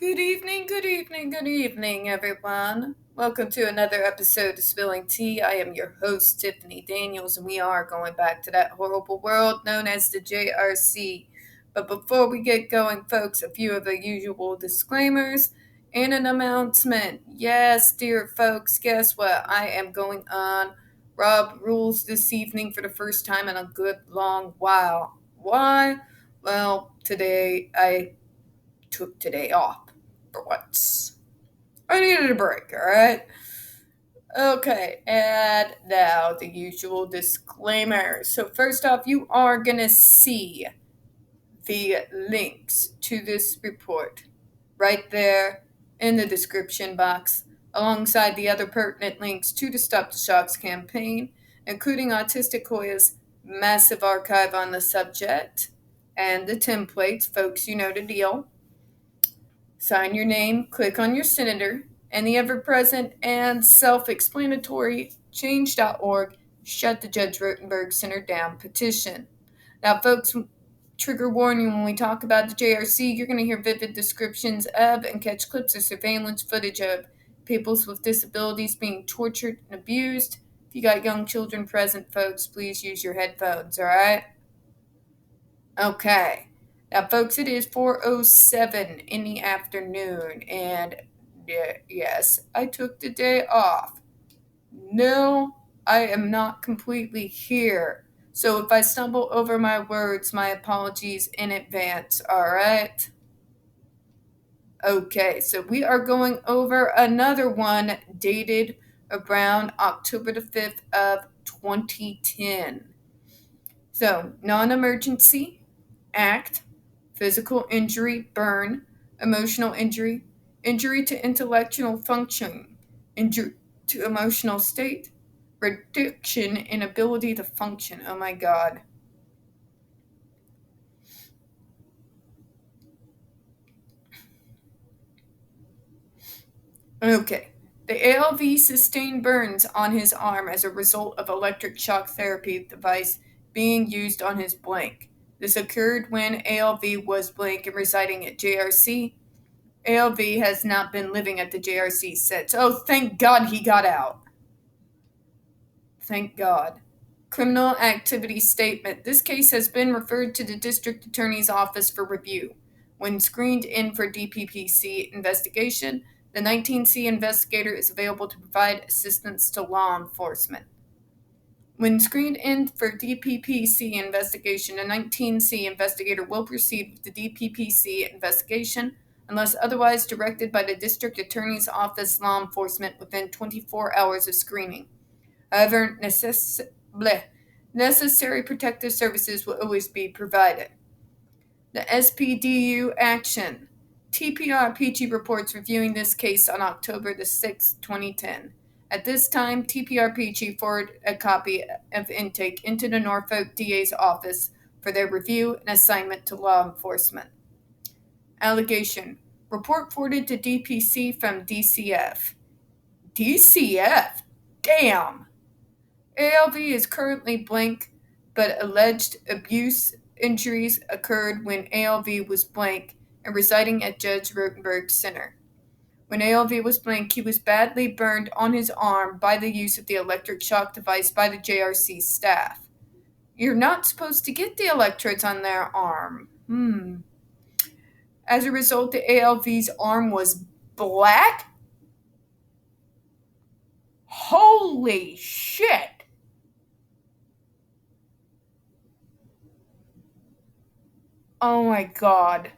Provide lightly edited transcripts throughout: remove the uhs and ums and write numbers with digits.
Good evening, everyone. Welcome to another episode of Spilling Tea. I am your host, Tiffany Daniels, and we are going back to that horrible world known as the JRC. But before we get going, folks, a few of the usual disclaimers and an announcement. Yes, dear folks, guess what? I am going on Rob Rules this evening for the first time in a good long while. Why? Well, today I took today off for once. I needed a break, alright? Okay, and now the usual disclaimer. So, first off, you are gonna see the links to this report right there in the description box, alongside the other pertinent links to the Stop the Shocks campaign, including Autistic Hoya's massive archive on the subject and the templates. Folks, you know the deal. Sign your name, click on your senator, and the ever-present and self-explanatory change.org Shut the Judge Rotenberg Center Down petition. Now, folks, trigger warning, when we talk about the JRC, you're going to hear vivid descriptions of and catch clips of surveillance footage of peoples with disabilities being tortured and abused. If you got young children present, folks, please use your headphones, all right? Okay. Now, folks, it is 4:07 in the afternoon, and yes, I took the day off. No, I am not completely here. So if I stumble over my words, my apologies in advance, alright? Okay, so we are going over another one dated around October the 5th of 2010. So, non-emergency, act, physical injury, burn, emotional injury, injury to intellectual function, injury to emotional state, reduction in ability to function. Oh my God. Okay. The ALV sustained burns on his arm as a result of electric shock therapy device being used on his blank. This occurred when ALV was blank and residing at JRC. ALV has not been living at the JRC since. Oh, thank God he got out. Thank God. Criminal activity statement. This case has been referred to the District Attorney's Office for review. When screened in for DPPC investigation, the 19C investigator is available to provide assistance to law enforcement. When screened in for DPPC investigation, a 19C investigator will proceed with the DPPC investigation unless otherwise directed by the District Attorney's Office law enforcement within 24 hours of screening. However, necessary protective services will always be provided. The SPDU action. TPRPG reports reviewing this case on October the 6th, 2010. At this time, TPRPG forwarded a copy of intake into the Norfolk DA's office for their review and assignment to law enforcement. Allegation. Report forwarded to DPC from DCF. DCF? Damn! ALV is currently blank, but alleged abuse injuries occurred when ALV was blank and residing at Judge Rotenberg Center. When ALV was blank, he was badly burned on his arm by the use of the electric shock device by the JRC staff. You're not supposed to get the electrodes on their arm. As a result, the ALV's arm was black? Holy shit! Oh my God.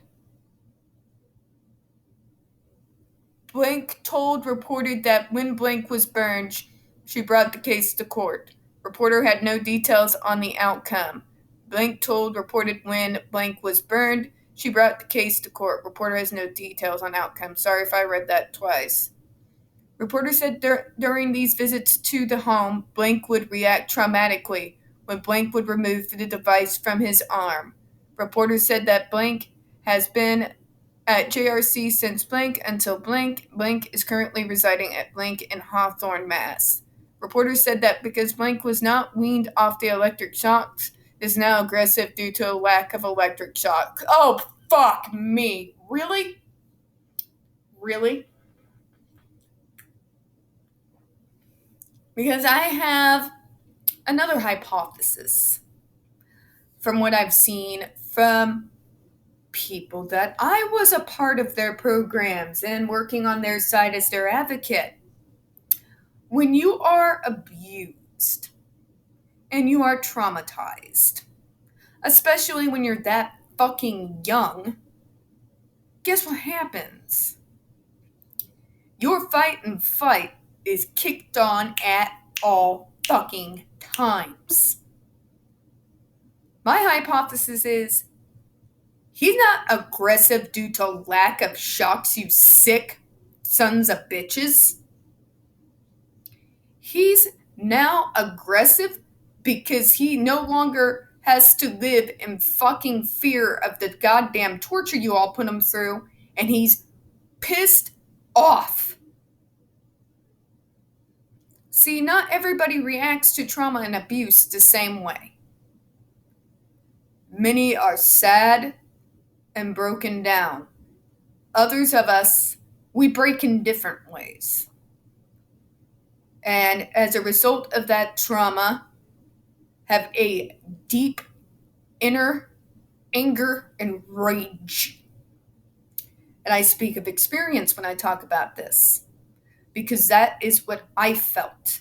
Blank reported that when Blank was burned, she brought the case to court. Reporter had no details on the outcome. Blank reported when Blank was burned, she brought the case to court. Reporter has no details on outcome. Sorry if I read that twice. Reporter said during these visits to the home, Blank would react traumatically when Blank would remove the device from his arm. Reporter said that Blank has been at JRC since blank until blank. Blank is currently residing at blank in Hawthorne, Mass. Reporters said that because blank was not weaned off the electric shocks, is now aggressive due to a lack of electric shock. Oh, fuck me. Really? Really? Because I have another hypothesis from what I've seen from people that I was a part of their programs and working on their side as their advocate. When you are abused and you are traumatized, especially when you're that fucking young, guess what happens? Your fight and fight is kicked on at all fucking times. My hypothesis is he's not aggressive due to lack of shocks, you sick sons of bitches. He's now aggressive because he no longer has to live in fucking fear of the goddamn torture you all put him through, and he's pissed off. See, not everybody reacts to trauma and abuse the same way. Many are sad and broken down. Others of us, we break in different ways. And as a result of that trauma, have a deep inner anger and rage. And I speak of experience when I talk about this, because that is what I felt.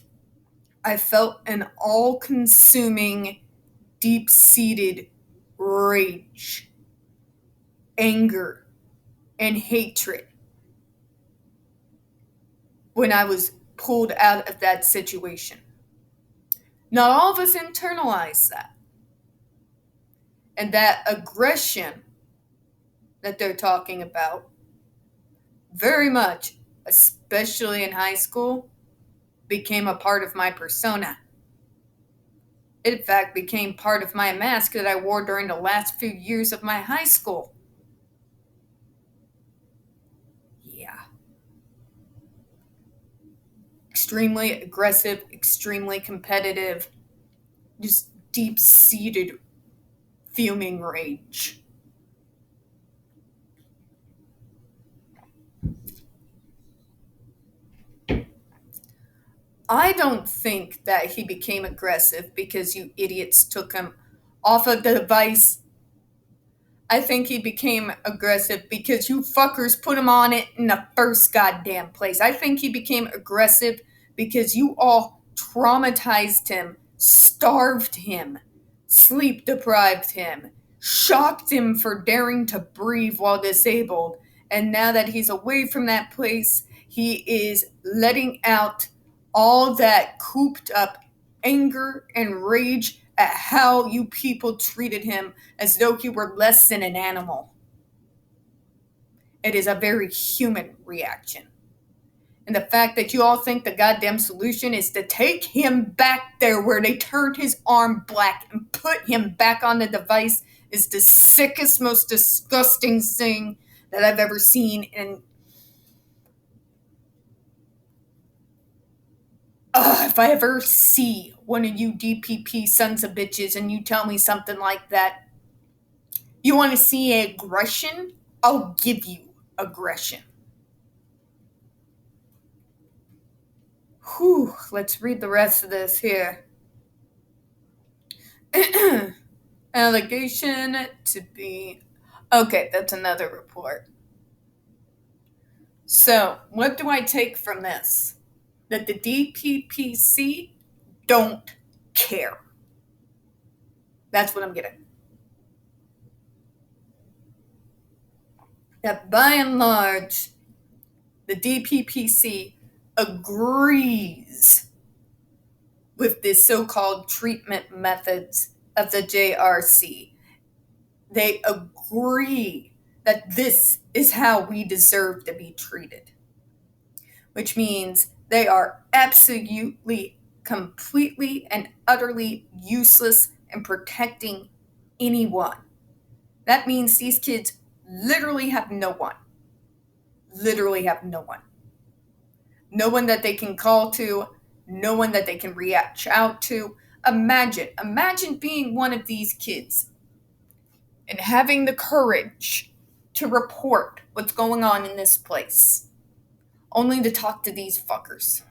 I felt an all-consuming, deep-seated rage, anger, and hatred when I was pulled out of that situation. Not all of us internalize that. And that aggression that they're talking about, very much, especially in high school, became a part of my persona. It, in fact, became part of my mask that I wore during the last few years of my high school. Yeah. Extremely aggressive, extremely competitive, just deep-seated fuming rage. I don't think that he became aggressive because you idiots took him off of the device. I think he became aggressive because you fuckers put him on it in the first goddamn place. I think he became aggressive because you all traumatized him, starved him, sleep deprived him, shocked him for daring to breathe while disabled. And now that he's away from that place, he is letting out all that cooped up anger and rage at how you people treated him as though he were less than an animal. It is a very human reaction. And the fact that you all think the goddamn solution is to take him back there where they turned his arm black and put him back on the device is the sickest, most disgusting thing that I've ever seen. And if I ever see one of you DPP sons of bitches and you tell me something like that, you want to see aggression? I'll give you aggression. Whew, let's read the rest of this here. Allegation to be... Okay, that's another report. So, what do I take from this? That the DPPC don't care. That's what I'm getting. That by and large, the DPPC agrees with the so-called treatment methods of the JRC. They agree that this is how we deserve to be treated, which means they are absolutely, completely, and utterly useless in protecting anyone. That means these kids literally have no one. Literally have no one. No one that they can call to, no one that they can reach out to. Imagine being one of these kids and having the courage to report what's going on in this place. only to talk to these fuckers.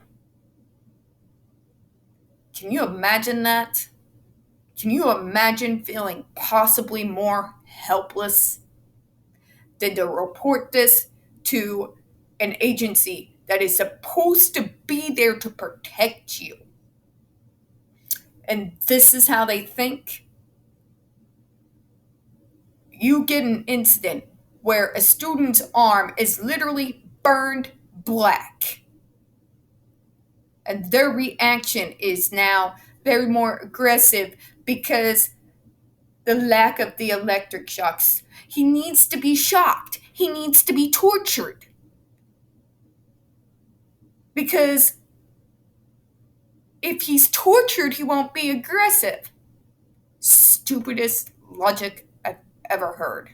Can you imagine that? Can you imagine feeling possibly more helpless than to report this to an agency that is supposed to be there to protect you? And this is how they think? You get an incident where a student's arm is literally burned black. And their reaction is now very more aggressive because the lack of the electric shocks. He needs to be shocked. He needs to be tortured. Because if he's tortured, he won't be aggressive. Stupidest logic I've ever heard.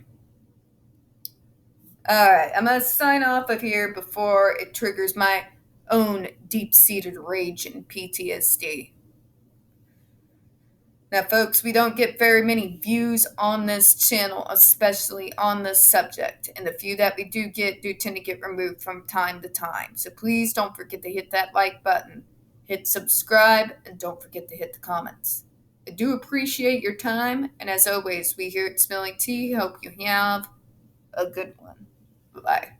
Alright, I'm going to sign off of here before it triggers my own deep-seated rage and PTSD. Now, folks, we don't get very many views on this channel, especially on this subject. And the few that we do tend to get removed from time to time. So please don't forget to hit that like button, hit subscribe, and don't forget to hit the comments. I do appreciate your time. And as always, we here at Spilling Tea hope you have a good one. Bye.